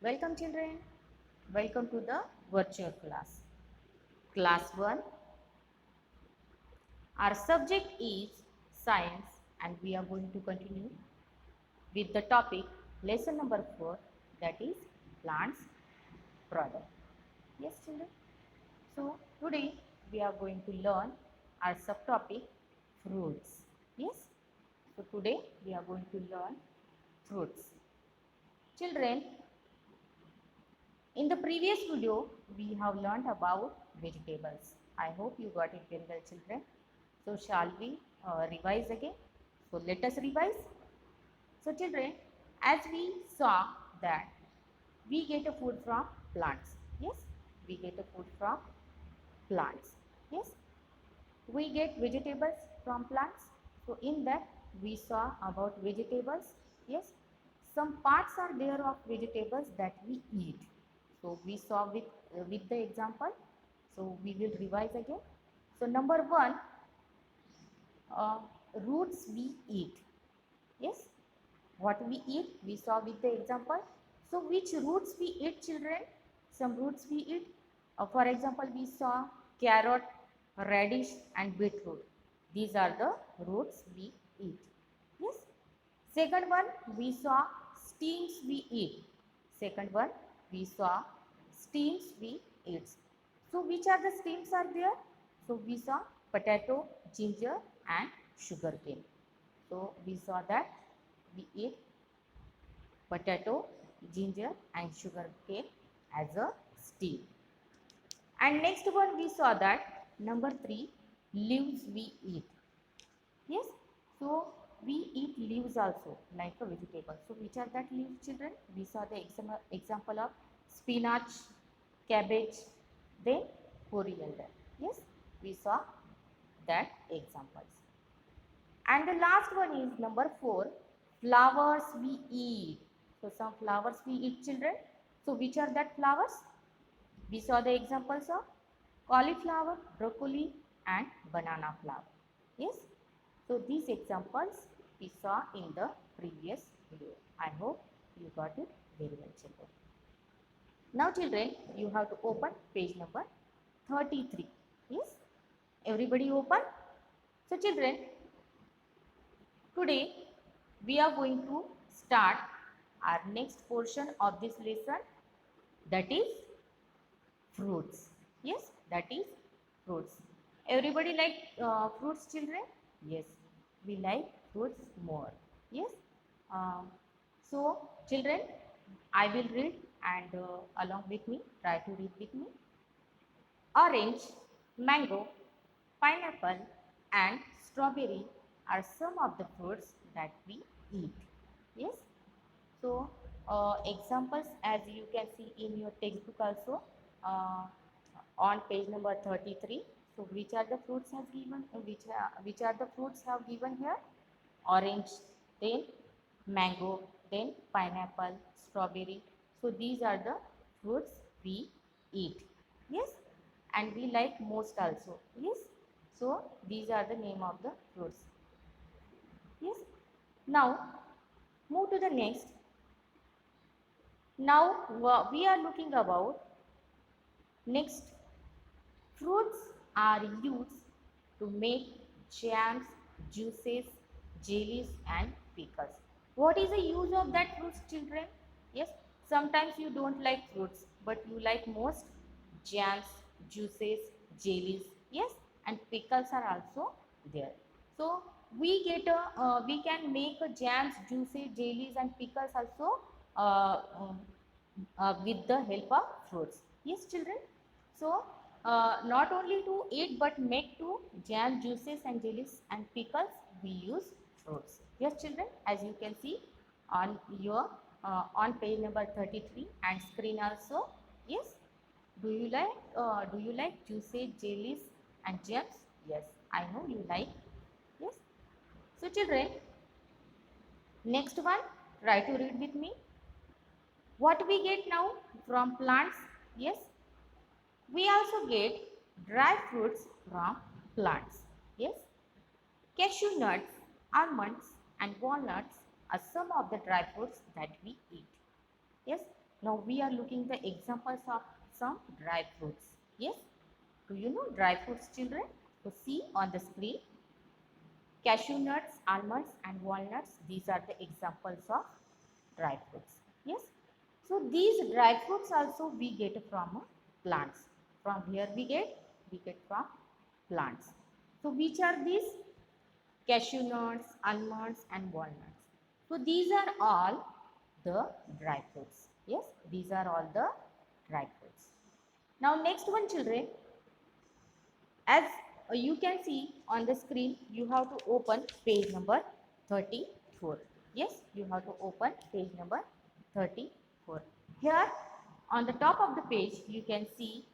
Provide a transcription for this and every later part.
Welcome children. Welcome to the virtual class. Class 1. Our subject is science and we are going to continue with the topic lesson number 4, that is plants product. Yes children. So today we are going to learn our subtopic fruits. Yes. So today we are going to learn fruits. Children, in the previous video, we have learned about vegetables. I hope you got it very well, children. So, shall we revise again? So, let us revise. So, children, as we saw that we get a food from plants. Yes, we get a food from plants. Yes, we get vegetables from plants. So, in that we saw about vegetables. Yes, some parts are there of vegetables that we eat. So we saw with the example. So we will revise again. So number 1, uh, roots we eat. Yes, what we eat we saw with the example. So which roots we eat, children? Some roots we eat. For example, we saw carrot, radish and beetroot. These are the roots we eat. Yes. Second one, we saw steams we eat. Second one, we saw steams we eat. So which are the steams are there? So we saw potato, ginger and sugarcane. So we saw that we eat potato, ginger and sugarcane as a steam. And next one we saw that number 3, leaves we eat. Yes, so we eat leaves also like a vegetable. So which are that leaves, children? We saw the example of spinach, cabbage, then coriander. Yes, we saw that examples. And the last one is number 4, flowers we eat. So some flowers we eat, children. So which are that flowers? We saw the examples of cauliflower, broccoli and banana flower. Yes. So these examples we saw in the previous video. I hope you got it very well, children. Now children, you have to open page number 33. Yes. Everybody open. So children, today we are going to start our next portion of this lesson, that is fruits. Yes, that is fruits. Everybody like fruits, children? Yes, we like fruits more. Yes. Um, so, children, I will read and along with me, try to read with me. Orange, mango, pineapple and strawberry are some of the fruits that we eat. Yes. So, examples as you can see in your textbook also, uh, on page number 33. So, which are the fruits has given? Which are the fruits have given here? Orange, then mango, then pineapple, strawberry. So, these are the fruits we eat. Yes, and we like most also. Yes. So, these are the name of the fruits. Yes. Now, move to the next. Now we are looking about next. Fruits are used to make jams, juices, jellies and pickles. What is the use of that fruits, children? Yes, sometimes you don't like fruits but you like most jams, juices, jellies. Yes, and pickles are also there. So we can make a jams, juices, jellies and pickles also with the help of fruits. Yes, children. So, not only to eat but make to jam, juices and jellies and pickles, we use fruits. Yes, children, as you can see on your on page number 33 and screen also. Yes. Do you like juices, jellies and jams? Yes, I know you like. Yes. So, children, next one, try to read with me. What we get now from plants? Yes, we also get dry fruits from plants. Yes, cashew nuts, almonds and walnuts are some of the dry fruits that we eat. Yes, Now we are looking the examples of some dry fruits. Yes, do you know dry fruits, children? So see on the screen, cashew nuts, almonds and walnuts, these are the examples of dry fruits. Yes, so these dry fruits also we get from plants. From here we get from plants. So which are these? Cashew nuts, almonds and walnuts. So these are all the dry fruits. Yes, these are all the dry fruits. Now next one, children, as you can see on the screen, you have to open page number 34. Yes, you have to open page number 34. Here on the top of the page you can see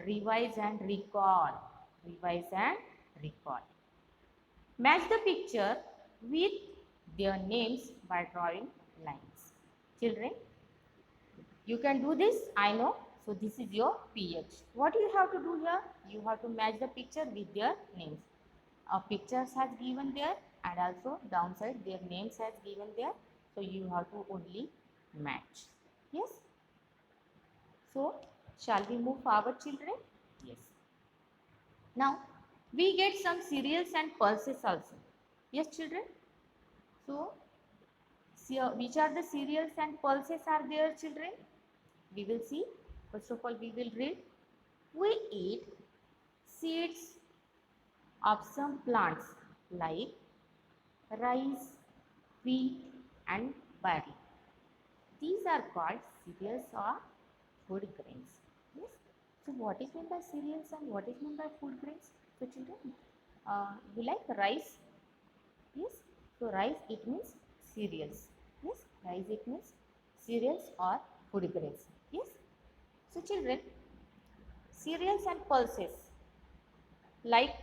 revise and recall. Revise and recall. Match the picture with their names by drawing lines. Children, you can do this, I know. So this is your PH. What you have to do here? You have to match the picture with their names. Pictures has given there and also downside their names has given there. So you have to only match. Yes. So shall we move forward, children? Yes. Now we get some cereals and pulses also. Yes, children. So which are the cereals and pulses are there, children? We will see. First of all, we will read. We eat seeds of some plants like rice, wheat and barley. These are called cereals or food grains. Yes. So what is meant by cereals and what is meant by food grains? So children, you like rice? Yes. So rice it means cereals. Yes. Rice it means cereals or food grains. Yes. So children, cereals and pulses, like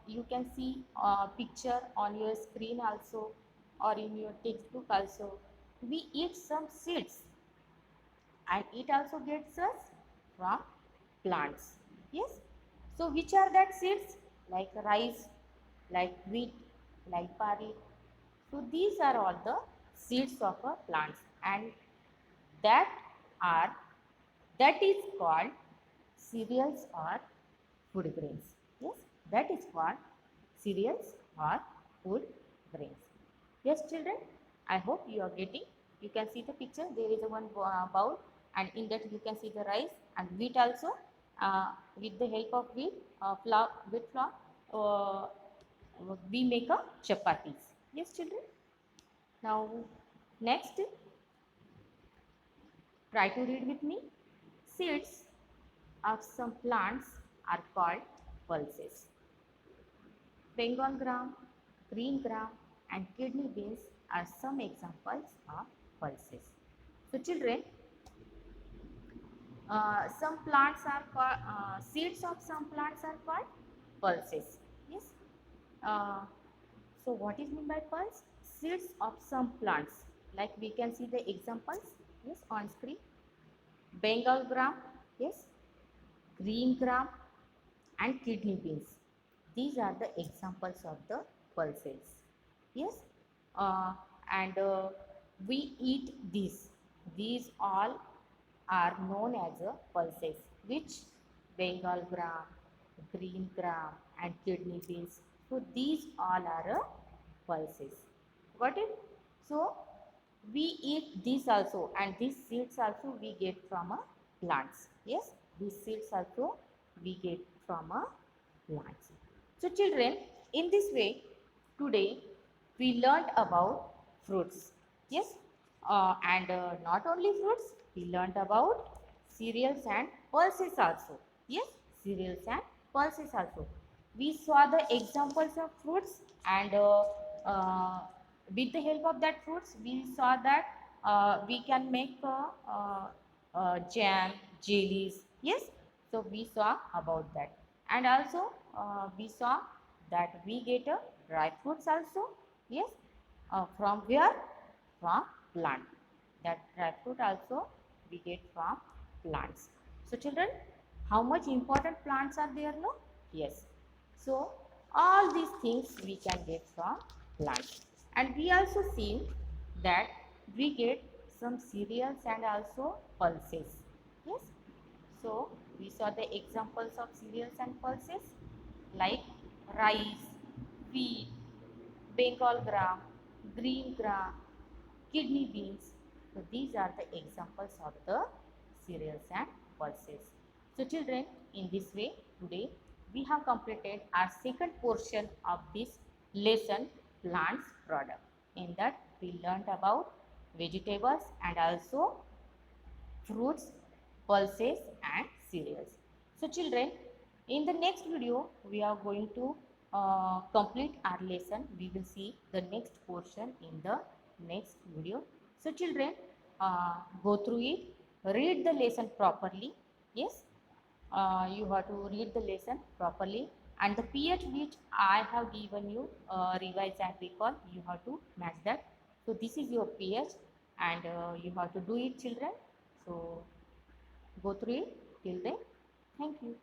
you can see a picture on your screen also or in your textbook also. We eat some seeds and it also gets us from plants. Yes. So which are that seeds? Like rice, like wheat, like barley. So these are all the seeds of a plants and that are that is called cereals or food grains. Yes, that is called cereals or food grains. Yes, children, I hope you are getting. You can see the picture. There is a one bowl, and in that you can see the rice and wheat also. With the help of wheat flour, we make a chapatis. Yes, children. Now, next, try to read with me. Seeds of some plants are called pulses. Bengal gram, green gram and kidney beans are some examples of pulses. So children, some plants are called, seeds of some plants are called pulses. Yes. Uh, so what is meant by pulse? Seeds of some plants. Like we can see the examples, yes, on screen. Bengal gram, yes, green gram and kidney beans. These are the examples of the pulses. Yes, uh, and we eat these. These all are known as pulses, which Bengal gram, green gram, and kidney beans. So these all are pulses. Got it? So we eat these also, and these seeds also we get from plants. Yes, these seeds also we get from plants. So children, in this way, today we learned about fruits. Yes, and not only fruits, we learned about cereals and pulses also. Yes, cereals and pulses also. We saw the examples of fruits and with the help of that fruits, we saw that we can make jam, jellies. Yes, so we saw about that, and also we saw that we get dry fruits also. Yes, from where? From plant. That dry fruit also we get from plants. So children, how much important plants are there? No? Yes. So all these things we can get from plants. And we also see that we get some cereals and also pulses. Yes. So we saw the examples of cereals and pulses like rice, wheat, Bengal gram, green gram, kidney beans. So these are the examples of the cereals and pulses. So children, in this way today we have completed our second portion of this lesson, plants product. In that we learnt about vegetables and also fruits, pulses and cereals. So children, in the next video we are going to complete our lesson. We will see the next portion in the next video. So children, go through it, read the lesson properly. Yes, you have to read the lesson properly, and the pH which I have given you, revise and recall, you have to match that. So this is your pH, and you have to do it children. So go through it till then. Thank you.